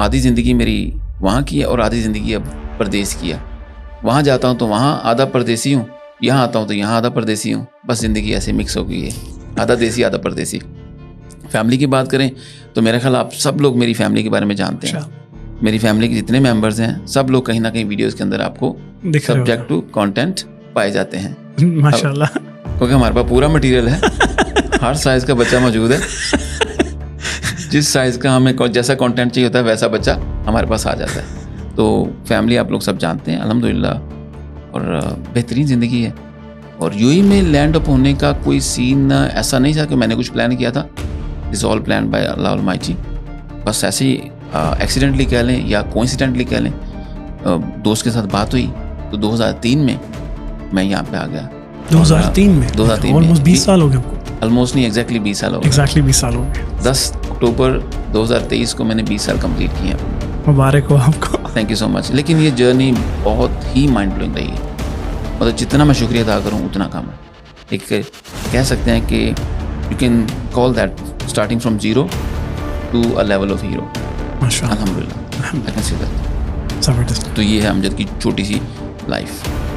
आधी ज़िंदगी मेरी वहाँ की है और आधी ज़िंदगी अब परदेश की है। वहाँ जाता हूँ तो वहाँ आधा परदेसी हूँ, यहाँ आता हूँ तो यहाँ आधा परदेसी हूँ। बस ज़िंदगी ऐसे मिक्स हो गई है, आधा देसी आधा परदेसी। फैमिली की बात करें तो मेरा ख्याल आप सब लोग मेरी फैमिली के बारे में जानते हैं। मेरी फैमिली के जितने मेंबर्स हैं सब लोग कहीं ना कहीं वीडियोस के अंदर आपको सब्जेक्ट टू कंटेंट पाए जाते हैं माशाल्लाह, क्योंकि हमारे पास पूरा मटेरियल है। हर साइज का बच्चा मौजूद है। जिस साइज का हमें जैसा कंटेंट चाहिए होता है वैसा बच्चा हमारे पास आ जाता है। तो फैमिली आप लोग सब जानते हैं अल्हम्दुलिल्लाह, और बेहतरीन ज़िंदगी है। और यूएई में लैंड अप होने का कोई सीन ऐसा नहीं था कि मैंने कुछ प्लान किया था। It's all plan by Allah almighty. बस ऐसे ही एक्सीडेंटली कह लें या कोइंसिडेंटली कह लें, दोस्त के साथ बात हुई तो 2003 में मैं यहाँ पे आ गया। 2003 में? 2003 ऑलमोस्ट 20 साल हो गए आपको। ऑलमोस्ट नहीं, एग्जैक्टली 20 साल हो गए। एग्जैक्टली 20 साल हो गए। 10 अक्टूबर 2023 को मैंने 20 साल कंप्लीट किए हैं। मुबारक हो आपको। Thank you so much. लेकिन ये जर्नी बहुत ही माइंड ब्लोइंग रही है। मतलब जितना मैं शुक्रिया अदा करूँ उतना कम है। एक कह सकते हैं कि you can call that starting from zero to a level of hero. माशाल्लाह, अल्हम्दुलिल्लाह, आई कैन से दैट। ज़बरदस्त। तो ये है अमजद की छोटी सी लाइफ।